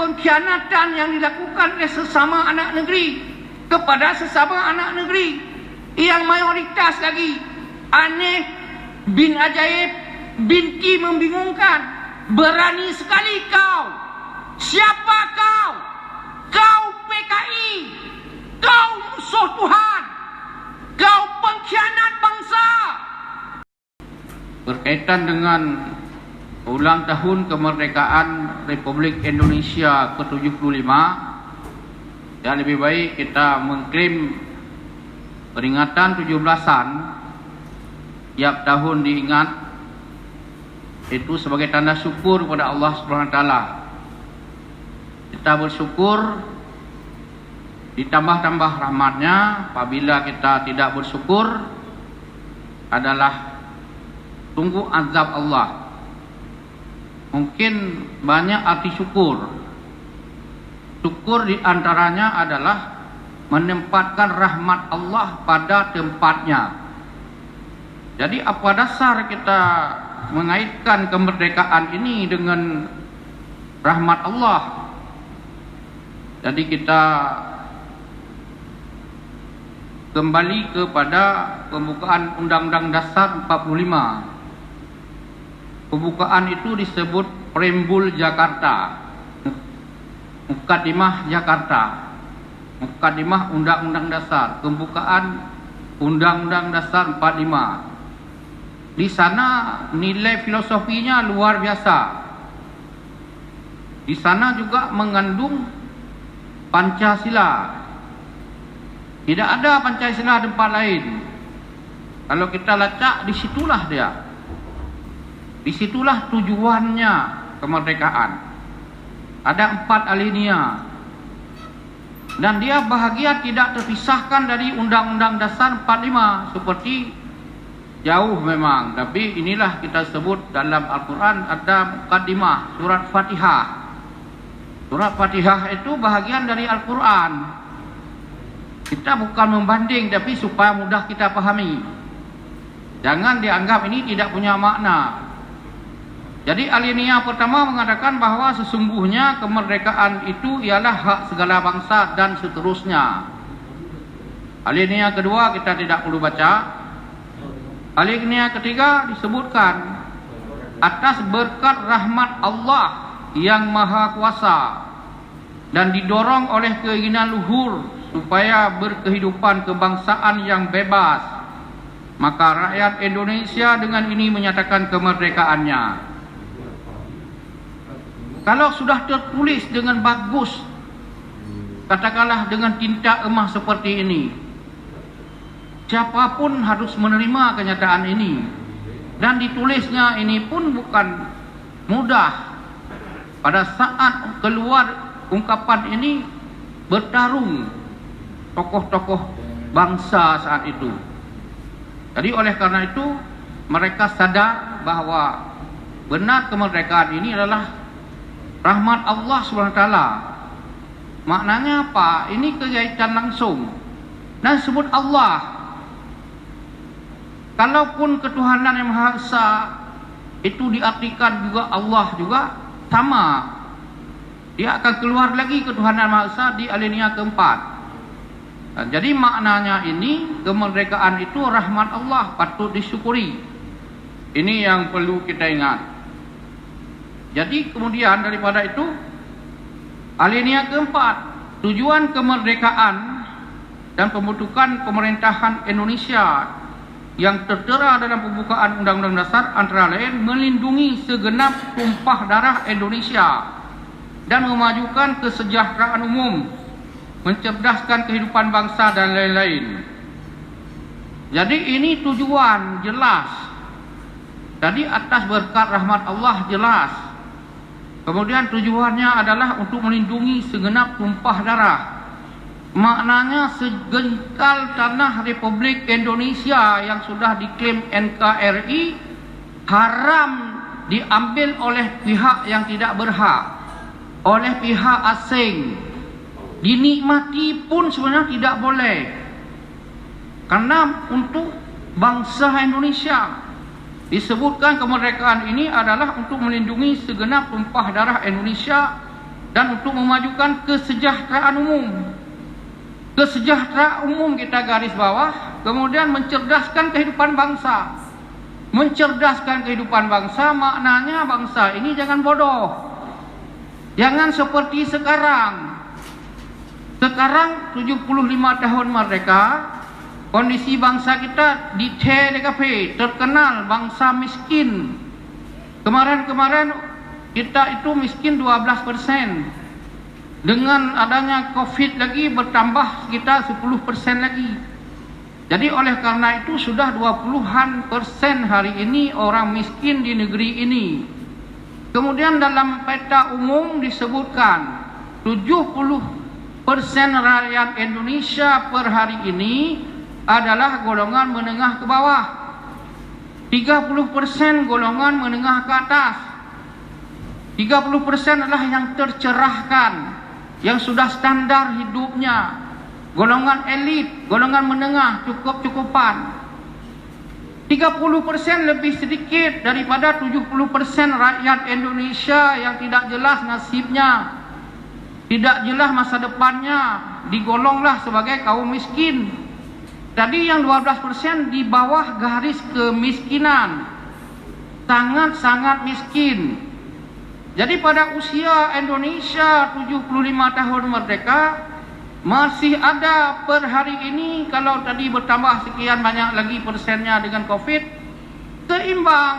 pengkhianatan yang dilakukan oleh sesama anak negeri kepada sesama anak negeri. Yang mayoritas lagi aneh bin ajaib, binti membingungkan. Berani sekali kau. Siapa kau? Kau PKI. Kau musuh Tuhan. Kau pengkhianat bangsa. Berkaitan dengan ulang tahun kemerdekaan Republik Indonesia ke-75, ya lebih baik kita mengklaim peringatan 17-an tiap tahun diingat itu sebagai tanda syukur kepada Allah Subhanahu wa taala. Kita bersyukur ditambah-tambah rahmatnya. Apabila kita tidak bersyukur adalah tunggu azab Allah. Mungkin banyak arti syukur. Syukur diantaranya adalah menempatkan rahmat Allah pada tempatnya. Jadi apa dasar kita mengaitkan kemerdekaan ini dengan rahmat Allah? Jadi kita kembali kepada pembukaan Undang-Undang Dasar 45. Pembukaan itu disebut Preambul Jakarta, Mukadimah Jakarta, Mukadimah Undang-Undang Dasar, pembukaan Undang-Undang Dasar 45. Di sana nilai filosofinya luar biasa. Di sana juga mengandung Pancasila. Tidak ada Pancasila di tempat lain. Kalau kita lacak, disitulah dia. Disitulah tujuannya kemerdekaan. Ada 4 alinea. Dan dia bahagia tidak terpisahkan dari Undang-Undang Dasar 45. Seperti jauh memang. Tapi inilah kita sebut dalam Al-Quran ada Muqaddimah, surat Fatihah. Surat Fatihah itu bahagian dari Al-Quran. Kita bukan membanding, tapi supaya mudah kita pahami. Jangan dianggap ini tidak punya makna. Jadi alinea pertama mengatakan bahwa sesungguhnya kemerdekaan itu ialah hak segala bangsa dan seterusnya. Alinea kedua kita tidak perlu baca. Alinea ketiga disebutkan atas berkat rahmat Allah yang maha kuasa dan didorong oleh keinginan luhur supaya berkehidupan kebangsaan yang bebas, maka rakyat Indonesia dengan ini menyatakan kemerdekaannya. Kalau sudah tertulis dengan bagus, katakanlah dengan tinta emas seperti ini, siapapun harus menerima kenyataan ini. Dan ditulisnya ini pun bukan mudah. Pada saat keluar ungkapan ini bertarung tokoh-tokoh bangsa saat itu. Jadi oleh karena itu mereka sadar bahwa benar kemerdekaan ini adalah rahmat Allah SWT. Maknanya apa? Ini kaitan langsung. Dan sebut Allah. Kalaupun ketuhanan yang Maha Esa itu diartikan juga Allah juga sama. Dia akan keluar lagi ketuhanan Maha Esa di alinea keempat. Jadi maknanya ini kemerdekaan itu rahmat Allah, patut disyukuri. Ini yang perlu kita ingat. Jadi kemudian daripada itu alinea keempat, tujuan kemerdekaan dan pembentukan pemerintahan Indonesia yang tertera dalam pembukaan Undang-Undang Dasar antara lain melindungi segenap tumpah darah Indonesia dan memajukan kesejahteraan umum, mencerdaskan kehidupan bangsa dan lain-lain. Jadi ini tujuan jelas. Tadi atas berkat rahmat Allah jelas. Kemudian tujuannya adalah untuk melindungi segenap tumpah darah. Maknanya segengkal tanah Republik Indonesia yang sudah diklaim NKRI haram diambil oleh pihak yang tidak berhak, oleh pihak asing. Dinikmati pun sebenarnya tidak boleh. Karena untuk bangsa Indonesia. Disebutkan kemerdekaan ini adalah untuk melindungi segenap tumpah darah Indonesia dan untuk memajukan kesejahteraan umum. Kesejahteraan umum kita garis bawah, kemudian mencerdaskan kehidupan bangsa. Mencerdaskan kehidupan bangsa maknanya bangsa ini jangan bodoh. Jangan seperti sekarang. Sekarang 75 tahun merdeka, kondisi bangsa kita di TDKP, terkenal bangsa miskin. Kemarin kita itu miskin 12%. Dengan adanya COVID lagi bertambah sekitar 10% lagi. Jadi oleh karena itu sudah 20-an% hari ini orang miskin di negeri ini. Kemudian dalam peta umum disebutkan 70% rakyat Indonesia per hari ini adalah golongan menengah ke bawah. 30% golongan menengah ke atas. 30% adalah yang tercerahkan, yang sudah standar hidupnya, golongan elit, golongan menengah, cukup-cukupan. 30% lebih sedikit daripada 70% rakyat Indonesia yang tidak jelas nasibnya, tidak jelas masa depannya, digolonglah sebagai kaum miskin. Tadi yang 12% di bawah garis kemiskinan, sangat-sangat miskin. Jadi pada usia Indonesia 75 tahun merdeka, masih ada per hari ini, kalau tadi bertambah sekian banyak lagi persennya dengan COVID, seimbang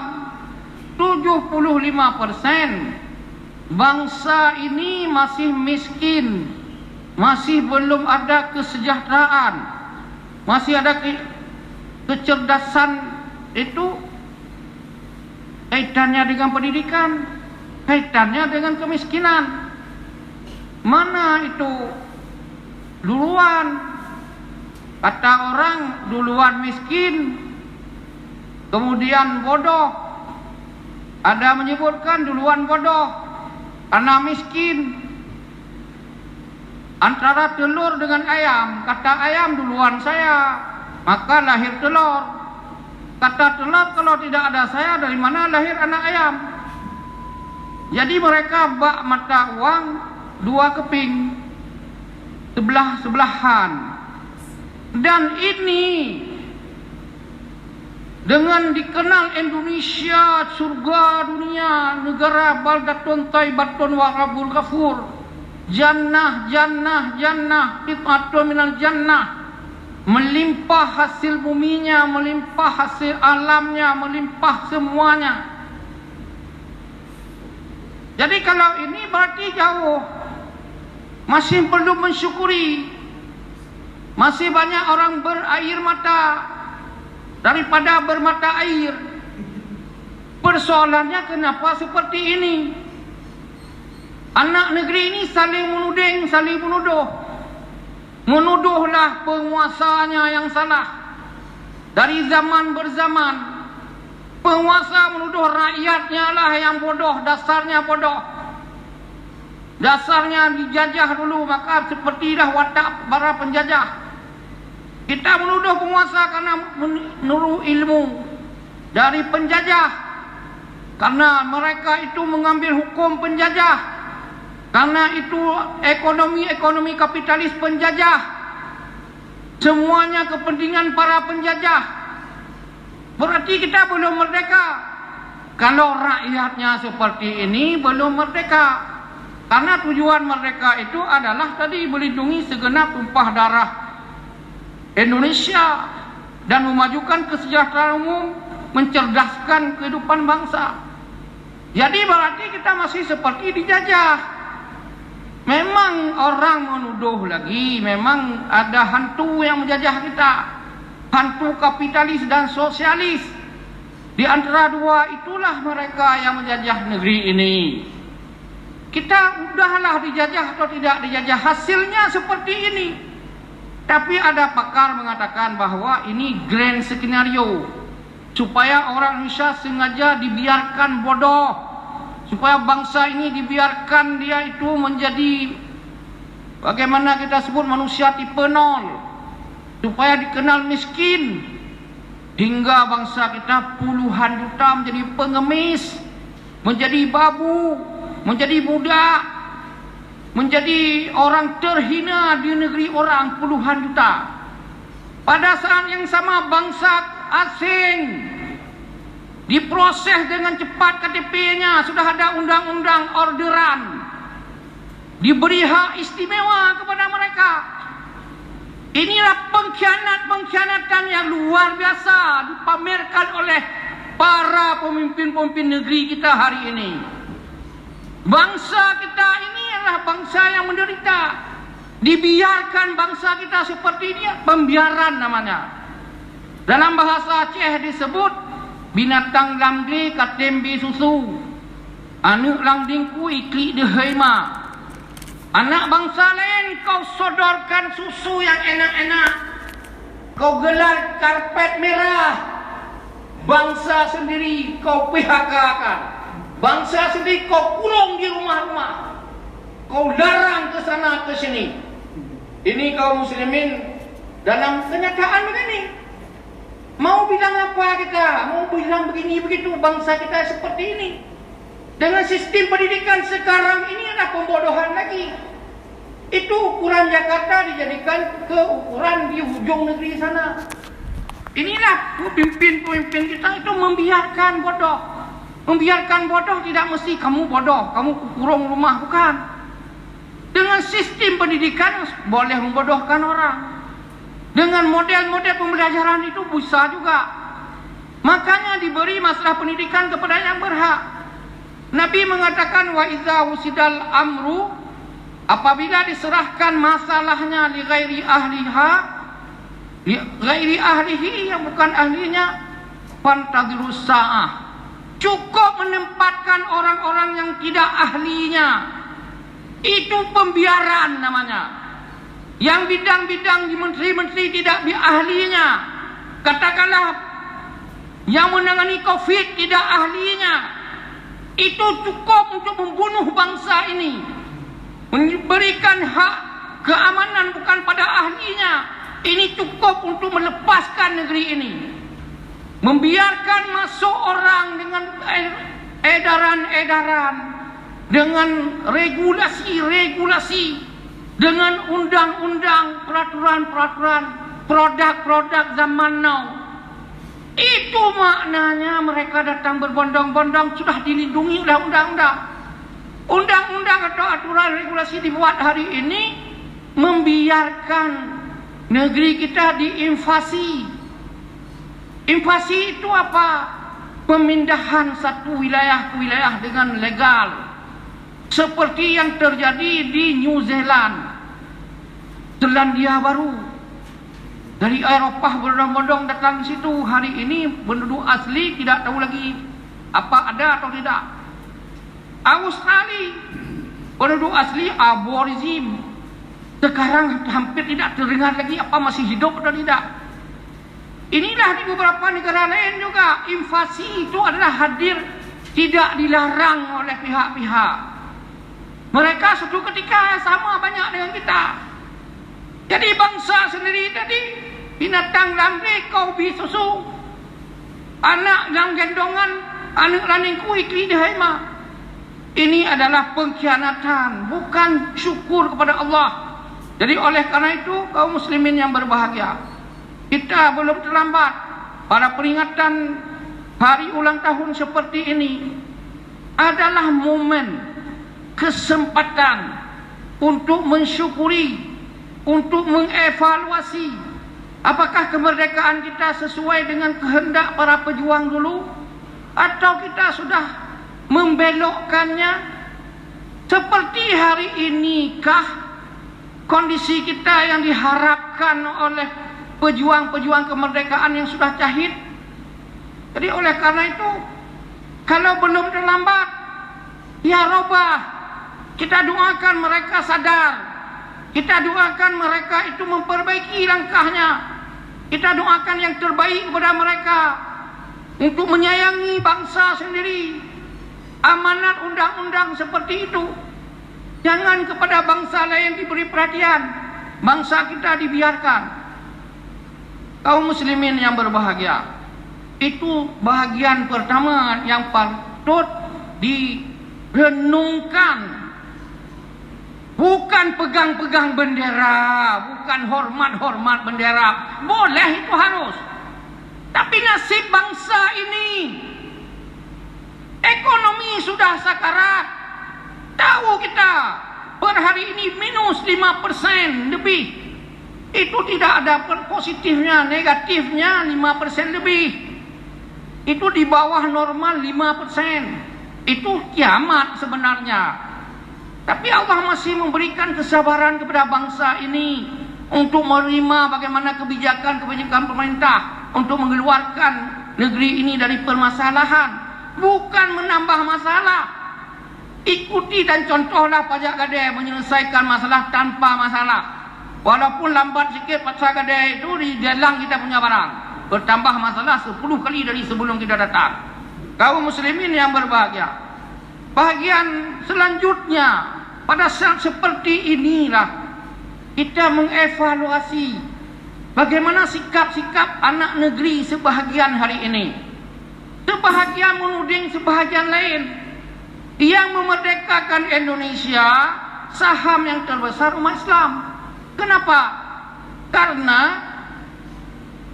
75%. Bangsa ini masih miskin, masih belum ada kesejahteraan, masih ada kecerdasan. Itu kaitannya dengan pendidikan, kaitannya dengan kemiskinan. Mana itu duluan? Kata orang duluan miskin, kemudian bodoh. Ada menyebutkan duluan bodoh karena miskin. Antara telur dengan ayam, kata ayam duluan saya, maka lahir telur. Kata telur, kalau tidak ada saya, dari mana lahir anak ayam? Jadi mereka bak mata uang dua keping, sebelah-sebelahan. Dan ini dengan dikenal Indonesia surga dunia, negara baldatun thayyibatun wa rabbul ghafur, jannah jannah jannah, qit'atun minal jannah, melimpah hasil buminya, melimpah hasil alamnya, melimpah semuanya. Jadi kalau ini berarti jauh, masih perlu mensyukuri. Masih banyak orang berair mata daripada bermata air. Persoalannya kenapa seperti ini? Anak negeri ini saling menuding, saling menuduh. Menuduhlah penguasanya yang salah. Dari zaman berzaman, penguasa menuduh rakyatnya lah yang bodoh, dasarnya bodoh. Dasarnya dijajah dulu, maka sepertilah watak para penjajah. Kita menuduh penguasa karena menurut ilmu dari penjajah, karena mereka itu mengambil hukum penjajah, karena itu ekonomi kapitalis penjajah, semuanya kepentingan para penjajah. Berarti kita belum merdeka. Kalau rakyatnya seperti ini, belum merdeka. Karena tujuan merdeka itu adalah tadi melindungi segenap tumpah darah Indonesia dan memajukan kesejahteraan umum, mencerdaskan kehidupan bangsa. Jadi berarti kita masih seperti dijajah. Memang orang menuduh lagi, memang ada hantu yang menjajah kita, hantu kapitalis dan sosialis. Di antara dua itulah mereka yang menjajah negeri ini. Kita udahlah dijajah atau tidak dijajah, hasilnya seperti ini. Tapi ada pakar mengatakan bahwa ini grand skenario, supaya orang Indonesia sengaja dibiarkan bodoh, supaya bangsa ini dibiarkan dia itu menjadi bagaimana kita sebut manusia tipe 0, supaya dikenal miskin, hingga bangsa kita puluhan juta menjadi pengemis, menjadi babu, menjadi budak. menjadi orang terhina di negeri orang puluhan juta. Pada saat yang sama bangsa asing diproses dengan cepat KTP-nya, sudah ada undang-undang orderan, diberi hak istimewa kepada mereka. Inilah pengkhianatan yang luar biasa dipamerkan oleh para pemimpin-pemimpin negeri kita hari ini. Bangsa kita ini adalah bangsa yang menderita. Dibiarkan bangsa kita seperti ini, pembiaran namanya. Dalam bahasa Aceh disebut binatang lamgli katembi susu, anu langdingku ikli dehaima. Anak bangsa lain kau sodorkan susu yang enak-enak, kau gelar karpet merah. Bangsa sendiri kau PHK-kan, bangsa sendiri kau kurung di rumah-rumah, kau larang ke sana ke sini. Ini kaum muslimin dalam kenyataan begini. Mau bilang apa kita? Mau bilang begini begitu, bangsa kita seperti ini. Dengan sistem pendidikan sekarang ini adalah pembodohan lagi. Itu ukuran Jakarta dijadikan ke ukuran di ujung negeri sana. Inilah pemimpin-pemimpin kita itu membiarkan bodoh. Membiarkan bodoh tidak mesti kamu bodoh, kamu kurung rumah, bukan. Dengan sistem pendidikan boleh membodohkan orang. Dengan model-model pembelajaran itu bisa juga. Makanya diberi masalah pendidikan kepada yang berhak. Nabi mengatakan wa iza wusidal amru, apabila diserahkan masalahnya li ghairi ahliha, li ghairi ahlihi, yang bukan ahlinya, fantadhirus sa'ah. Cukup menempatkan orang-orang yang tidak ahlinya. Itu pembiaran namanya. Yang bidang-bidang di menteri-menteri tidak ahlinya, katakanlah yang menangani COVID tidak ahlinya, itu cukup untuk membunuh bangsa ini. Memberikan hak keamanan bukan pada ahlinya, ini cukup untuk melepaskan negeri ini. Membiarkan masuk orang dengan edaran-edaran, dengan regulasi-regulasi, dengan undang-undang, peraturan-peraturan, produk-produk zaman now. Itu maknanya mereka datang berbondong-bondong, sudah dilindungi oleh undang-undang. Undang-undang atau aturan regulasi dibuat hari ini membiarkan negeri kita diinvasi. Invasi itu apa? Pemindahan satu wilayah ke wilayah dengan legal. Seperti yang terjadi di New Zealand, Selandia Baru. Dari Eropah berbondong-bondong datang di situ. Hari ini penduduk asli tidak tahu lagi apa ada atau tidak. Australia, penduduk asli aborigin, sekarang hampir tidak terdengar lagi apa masih hidup atau tidak. Inilah di beberapa negara lain juga invasi itu adalah hadir, tidak dilarang oleh pihak-pihak. Mereka suatu ketika sama banyak dengan kita. Jadi bangsa sendiri tadi, binatang lambe kau bi susu, anak yang gendongan, anak laningku ikli dihaima. Ini adalah pengkhianatan, bukan syukur kepada Allah. Jadi oleh karena itu kaum muslimin yang berbahagia, kita belum terlambat. Pada peringatan hari ulang tahun seperti ini adalah momen, kesempatan untuk mensyukuri, untuk mengevaluasi apakah kemerdekaan kita sesuai dengan kehendak para pejuang dulu, atau kita sudah membelokkannya. Seperti hari inikah kondisi kita yang diharapkan oleh pejuang-pejuang kemerdekaan yang sudah syahid? Jadi oleh karena itu, kalau belum terlambat, ya robah, kita doakan mereka sadar, kita doakan mereka itu memperbaiki langkahnya, kita doakan yang terbaik kepada mereka untuk menyayangi bangsa sendiri. Amanat undang-undang seperti itu jangan kepada bangsa lain diberi perhatian, bangsa kita dibiarkan. Kaum muslimin yang berbahagia, itu bahagian pertama yang patut direnungkan. Bukan pegang-pegang bendera, bukan hormat-hormat bendera. Boleh, itu harus. Tapi nasib bangsa ini, ekonomi sudah sakarat. Tahu kita, per hari ini minus 5% lebih. Itu tidak ada positifnya, negatifnya 5% lebih. Itu di bawah normal 5%. Itu kiamat sebenarnya. Tapi Allah masih memberikan kesabaran kepada bangsa ini untuk menerima bagaimana kebijakan-kebijakan pemerintah untuk mengeluarkan negeri ini dari permasalahan, bukan menambah masalah. Ikuti dan contohlah pajak gadai menyelesaikan masalah tanpa masalah. Walaupun lambat sikit pajak gadai itu di dalam kita punya barang, bertambah masalah 10 kali dari sebelum kita datang. Kaum muslimin yang berbahagia, bahagian selanjutnya pada saat seperti inilah kita mengevaluasi bagaimana sikap-sikap anak negeri sebahagian hari ini. Sebahagian menuding sebahagian lain. Yang memerdekakan Indonesia saham yang terbesar umat Islam. Kenapa? Karena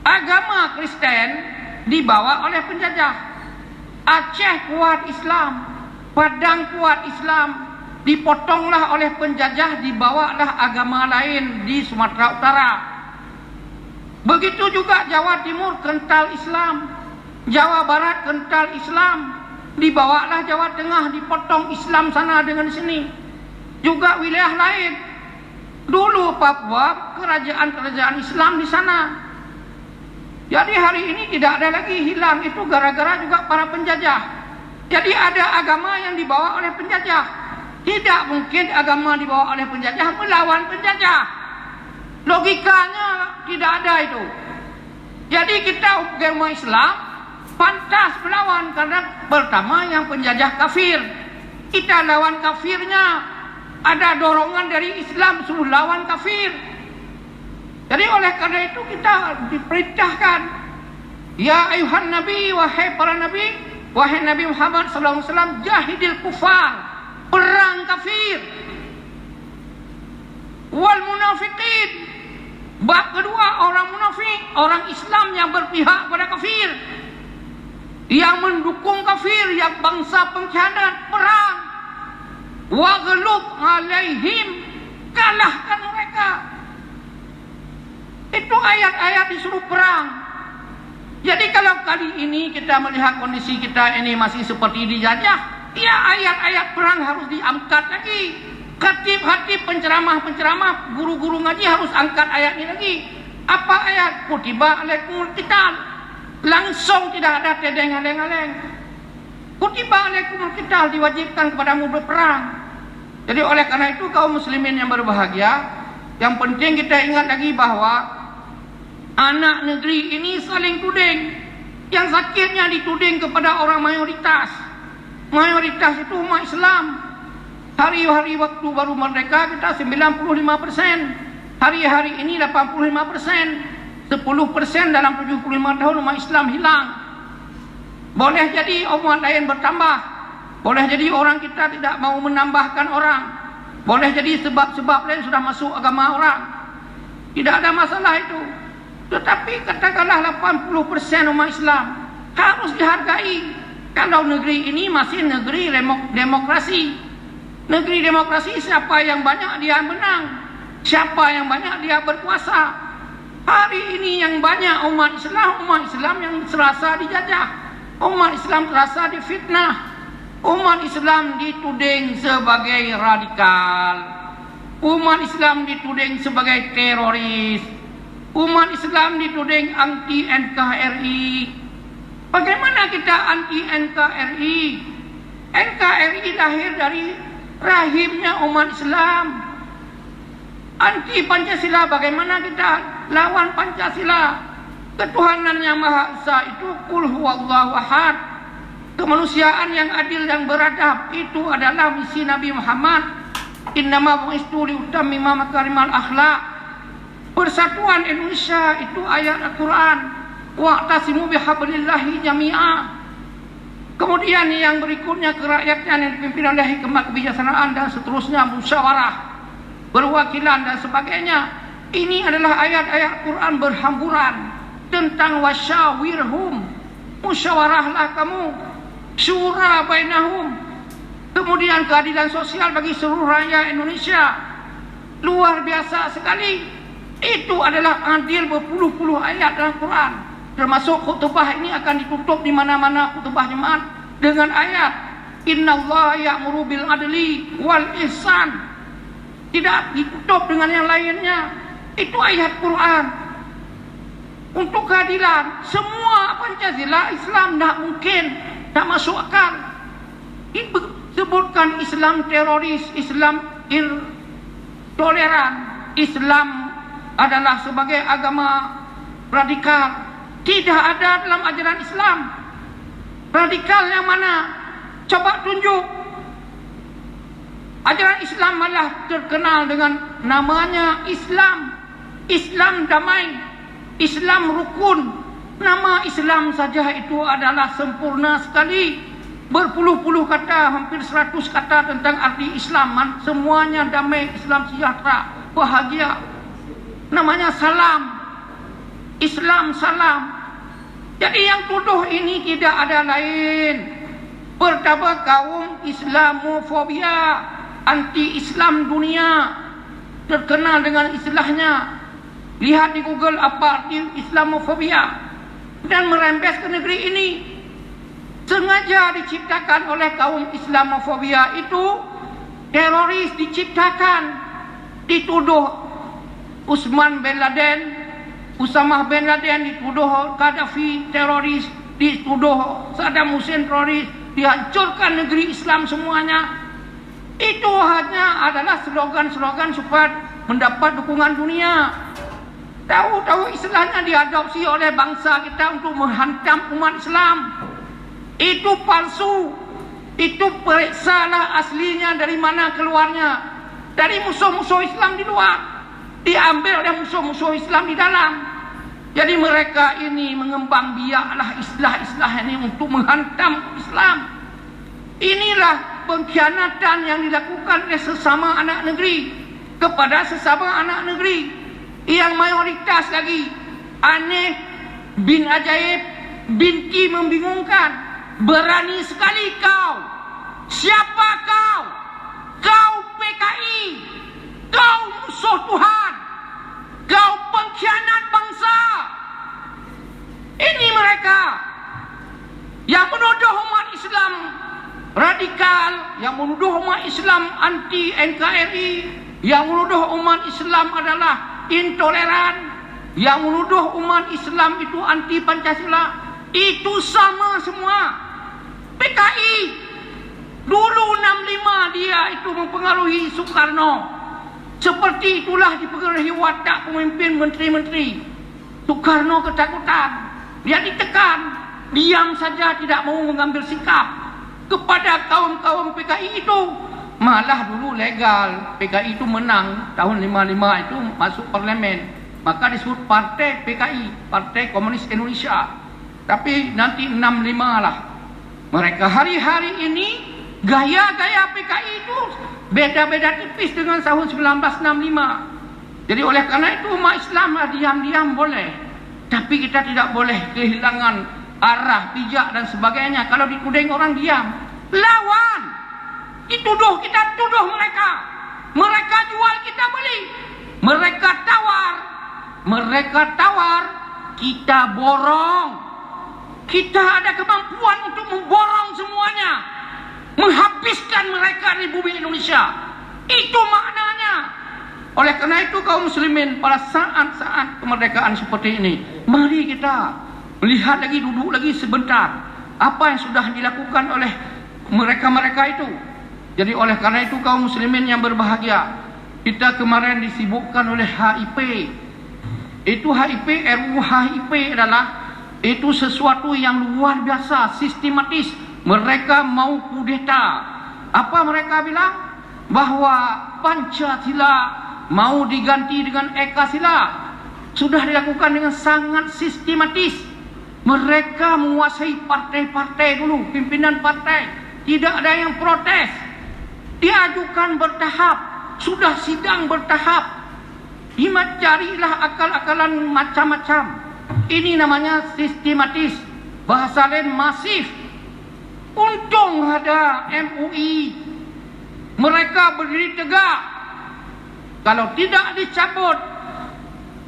agama Kristen dibawa oleh penjajah. Aceh kuat Islam, Padang kuat Islam, dipotonglah oleh penjajah, dibawalah agama lain di Sumatera Utara. Begitu juga Jawa Timur kental Islam, Jawa Barat kental Islam, dibawalah Jawa Tengah, dipotong Islam sana dengan sini. Juga wilayah lain. Dulu Papua kerajaan-kerajaan Islam di sana. Jadi hari ini tidak ada lagi hilang, itu gara-gara juga para penjajah. Jadi ada agama yang dibawa oleh penjajah. Tidak mungkin agama dibawa oleh penjajah melawan penjajah. Logikanya tidak ada itu. Jadi kita agama Islam pantas melawan karena pertama yang penjajah kafir. Kita lawan kafirnya. Ada dorongan dari Islam suruh lawan kafir. Jadi oleh karena itu kita diperintahkan, ya ayuhan nabi, wahai para nabi, wahai Nabi Muhammad SAW, jahidil kufar, perang kafir, wal munafiqin. Bab kedua, orang munafik, orang Islam yang berpihak pada kafir, yang mendukung kafir, yang bangsa pengkhianat, perang. Waghlub alaihim, kalahkan mereka. Itu ayat-ayat disuruh perang. Jadi kalau kali ini kita melihat kondisi kita ini masih seperti dijajah, ya ayat-ayat perang harus diangkat lagi. Khatib-khatib, penceramah-penceramah, guru-guru ngaji harus angkat ayat ini lagi. Apa ayat? Kutiba alaikumul qital. Langsung tidak ada tedeng aleng-aleng. Kutiba alaikumul qital, diwajibkan kepadamu berperang. Jadi oleh karena itu kaum muslimin yang berbahagia, yang penting kita ingat lagi bahwa anak negeri ini saling tuding. Yang sakitnya dituding kepada orang mayoritas. Mayoritas itu umat Islam. Hari-hari waktu baru merdeka kita 95%. Hari-hari ini 85%. 10% dalam 75 tahun umat Islam hilang. Boleh jadi umat lain bertambah. Boleh jadi orang kita tidak mau menambahkan orang. Boleh jadi sebab-sebab lain sudah masuk agama orang. Tidak ada masalah itu. Tetapi katakanlah 80% umat Islam harus dihargai. Kalau negeri ini masih negeri demokrasi. Negeri demokrasi, siapa yang banyak dia menang. Siapa yang banyak dia berkuasa. Hari ini yang banyak umat Islam yang serasa dijajah. Umat Islam terasa difitnah. Umat Islam dituding sebagai radikal. Umat Islam dituding sebagai teroris. Umat Islam dituding anti NKRI. Bagaimana kita anti NKRI? NKRI lahir dari rahimnya umat Islam. Anti Pancasila, bagaimana kita lawan Pancasila? Ketuhanan yang Maha Esa itu qul huwallahu ahad. Kemanusiaan yang adil dan beradab itu adalah misi Nabi Muhammad. Innama bu'istu liutammima makarimal akhlak. Persatuan Indonesia itu ayat Al-Quran. Wa'tasimu bihablillahi jami'a. Kemudian yang berikutnya kerakyatan yang dipimpin oleh hikmat kebijaksanaan dan seterusnya musyawarah. perwakilan dan sebagainya. Ini adalah ayat-ayat Quran berhamburan tentang wasyawirhum, musyawarahlah kamu, syura bainahum. Kemudian keadilan sosial bagi seluruh rakyat Indonesia. Luar biasa sekali. Itu adalah adil berpuluh-puluh ayat dalam Quran. Termasuk khutbah ini akan ditutup di mana-mana khutbah Jumat dengan ayat Innallaha ya'muru bil adli wal ihsan. Tidak ditutup dengan yang lainnya. Itu ayat Quran. Untuk keadilan, semua Pancasila Islam tak mungkin, tak masuk akal. Disebutkan Islam teroris, Islam intoleran, Islam adalah sebagai agama radikal. Tidak ada dalam ajaran Islam. Radikal yang mana? Coba tunjuk. Ajaran Islam malah terkenal dengan namanya Islam. Islam damai, Islam rukun. Nama Islam saja itu adalah sempurna sekali. Berpuluh-puluh kata, hampir 100 kata tentang arti Islam. Semuanya damai, Islam sejahtera, bahagia. Namanya salam. Islam salam. Jadi yang tuduh ini tidak ada lain. Pertama, kaum Islamofobia, anti-Islam dunia, terkenal dengan istilahnya. Lihat di Google apa arti Islamofobia, dan merembes ke negeri ini. Sengaja diciptakan oleh kaum Islamofobia itu, teroris diciptakan, dituduh Usman bin Laden, Usamah bin Laden, dituduh Gaddafi teroris, dituduh Saddam Hussein teroris, dihancurkan negeri Islam semuanya. Itu hanya adalah slogan-slogan supaya mendapat dukungan dunia. Tahu-tahu istilahnya diadopsi oleh bangsa kita untuk menghantam umat Islam. Itu palsu. Itu periksalah aslinya dari mana keluarnya. Dari musuh-musuh Islam di luar, diambil oleh musuh-musuh Islam di dalam. Jadi mereka ini mengembang biaklah istilah-istilah ini untuk menghantam Islam. Inilah pengkhianatan yang dilakukan oleh sesama anak negeri kepada sesama anak negeri. Yang mayoritas lagi aneh bin ajaib, binti membingungkan. Berani sekali kau. Siapa kau? Kau PKI. Kau musuh Tuhan. Kau pengkhianat bangsa. Ini mereka yang menuduh umat Islam radikal, yang menuduh umat Islam anti NKRI, yang menuduh umat Islam adalah intoleran, yang menuduh umat Islam itu anti Pancasila. Itu sama semua. PKI dulu 65 dia itu mempengaruhi Soekarno. Seperti itulah dipengaruhi watak pemimpin menteri-menteri. Soekarno ketakutan, dia ditekan, diam saja, tidak mau mengambil sikap kepada kaum-kaum PKI itu. Malah dulu legal, PKI itu menang tahun 55 itu masuk parlemen, maka disebut partai PKI, Partai Komunis Indonesia. Tapi nanti 65 lah. Mereka hari-hari ini gaya-gaya PKI itu beda-beda tipis dengan tahun 1965. Jadi oleh karena itu umat Islam diam-diam boleh, tapi kita tidak boleh kehilangan arah, pijak dan sebagainya. Kalau dituding orang diam, lawan. Dituduh, kita tuduh mereka. Mereka jual, kita beli. Mereka tawar, kita borong. Kita ada kemampuan untuk memborong semuanya, menghabiskan mereka di bumi Indonesia. Itu maknanya. Oleh karena itu kaum muslimin, pada saat-saat kemerdekaan seperti ini, mari kita melihat lagi, duduk lagi sebentar, apa yang sudah dilakukan oleh mereka-mereka itu. Jadi oleh karena itu kaum muslimin yang berbahagia, kita kemarin disibukkan oleh HIP. Itu HIP, RUU HIP adalah itu sesuatu yang luar biasa, sistematis. Mereka mau kudeta. Apa mereka bilang? Bahwa Pancasila mau diganti dengan Ekasila. Sudah dilakukan dengan sangat sistematis. Mereka menguasai partai-partai dulu, pimpinan partai. Tidak ada yang protes. Diajukan bertahap. sudah sidang bertahap. Carilah akal-akalan macam-macam. Ini namanya sistematis, bahasa lain masif. Untung ada MUI, mereka berdiri tegak. Kalau tidak dicabut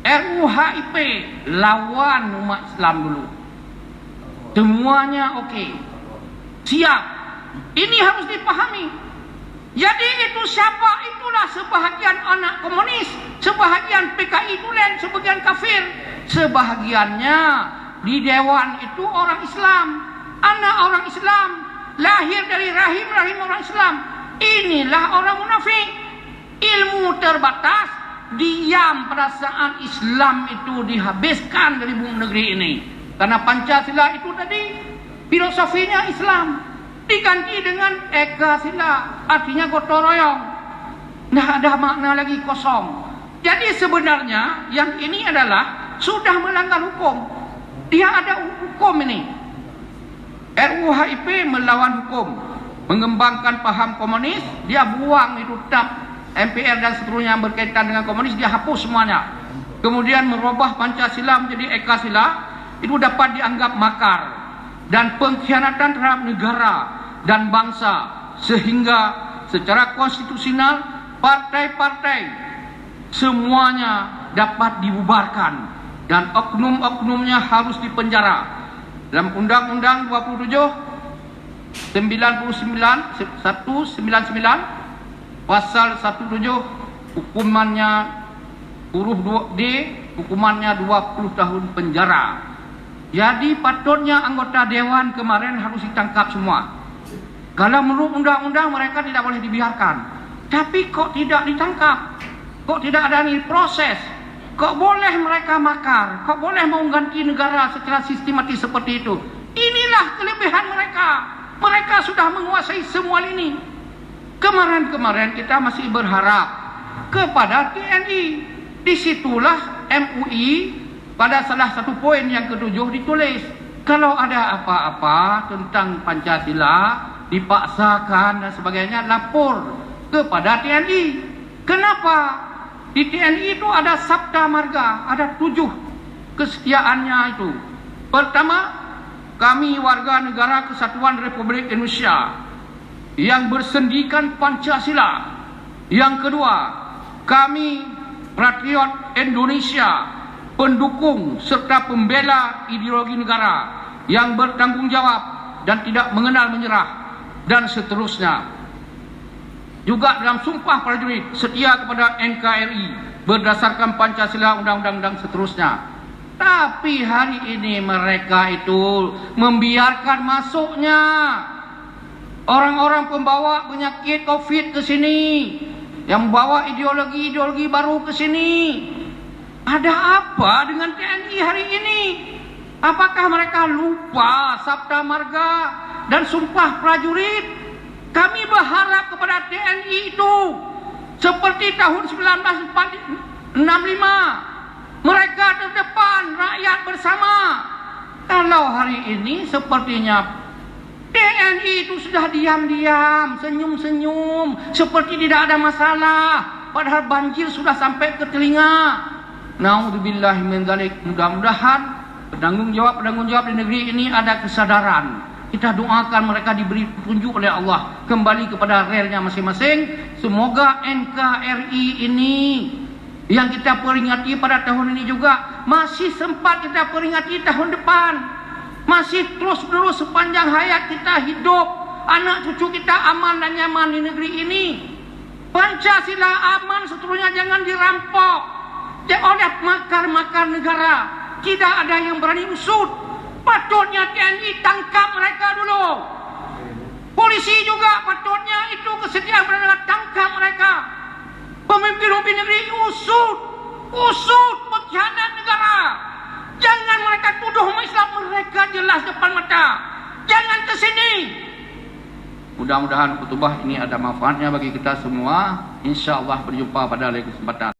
RUU HIP, lawan umat Islam dulu. Semuanya okey, siap. Ini harus dipahami. Jadi itu siapa? Itulah sebahagian anak komunis, sebahagian PKI tulen, sebahagian kafir, sebahagiannya di dewan itu orang Islam, anak orang Islam, lahir dari rahim orang Islam. Inilah orang munafik. Ilmu terbatas, diam pada saat Islam itu dihabiskan dari bumi negeri ini. Karena Pancasila itu tadi filosofinya Islam, diganti dengan Eka Sila, artinya gotong royong. Tidak ada makna lagi, kosong. Jadi sebenarnya yang ini adalah sudah melanggar hukum. Dia ada hukum ini. RUU HIP melawan hukum, mengembangkan paham komunis. Dia buang itu tap MPR dan seterusnya yang berkaitan dengan komunis, dia hapus semuanya. Kemudian merubah Pancasila menjadi Eka Sila. Itu dapat dianggap makar dan pengkhianatan terhadap negara dan bangsa, sehingga secara konstitusional partai-partai semuanya dapat dibubarkan dan oknum-oknumnya harus dipenjara. Dalam Undang-Undang 27 199 pasal 17, hukumannya huruf D, hukumannya 20 tahun penjara. Jadi patutnya anggota dewan kemarin harus ditangkap semua. Kalau menurut undang-undang mereka tidak boleh dibiarkan. Tapi kok tidak ditangkap? Kok tidak ada proses? Kok boleh mereka makar? Kok boleh mengganti negara secara sistematis seperti itu? Inilah kelebihan mereka. Mereka sudah menguasai semua ini. Kemarin-kemarin kita masih berharap kepada TNI. Disitulah MUI pada salah satu poin yang ke-7 ditulis, kalau ada apa-apa tentang Pancasila, dipaksakan dan sebagainya, lapor kepada TNI. Kenapa? Di TNI itu ada sabda marga, ada 7 kesetiaannya itu. Pertama, kami warga negara Kesatuan Republik Indonesia yang bersendikan Pancasila. Yang kedua, kami patriot Indonesia, pendukung serta pembela ideologi negara yang bertanggung jawab dan tidak mengenal menyerah, dan seterusnya. Juga dalam sumpah prajurit setia kepada NKRI berdasarkan Pancasila, undang-undang dan seterusnya. Tapi hari ini mereka itu membiarkan masuknya orang-orang pembawa penyakit COVID ke sini, yang membawa ideologi-ideologi baru ke sini. Ada apa dengan TNI hari ini? Apakah mereka lupa sabda marga dan sumpah prajurit? Kami berharap kepada TNI itu seperti tahun 1965. Mereka terdepan, rakyat bersama. Kalau hari ini sepertinya TNI itu sudah diam-diam, senyum-senyum, seperti tidak ada masalah, padahal banjir sudah sampai ke telinga. Na'udzubillahi min dzalik. Mudah-mudahan penanggung jawab di negeri ini ada kesadaran. Kita doakan mereka diberi petunjuk oleh Allah kembali kepada relnya masing-masing. Semoga NKRI ini yang kita peringati pada tahun ini juga masih sempat kita peringati tahun depan. Masih terus-menerus sepanjang hayat kita hidup, anak cucu kita aman dan nyaman di negeri ini. Pancasila aman, seterusnya jangan dirampok oleh makar-makar negara. Tidak ada yang berani usut. Patutnya TNI tangkap mereka dulu. Polisi juga patutnya itu kesediaan mereka, tangkap mereka. Pemimpin-pemimpin negeri usut pengkhianat negara. Jangan mereka tuduh umat Islam, mereka jelas depan mata. Jangan ke sini. Mudah-mudahan khutbah ini ada manfaatnya bagi kita semua. InsyaAllah berjumpa pada lain kesempatan.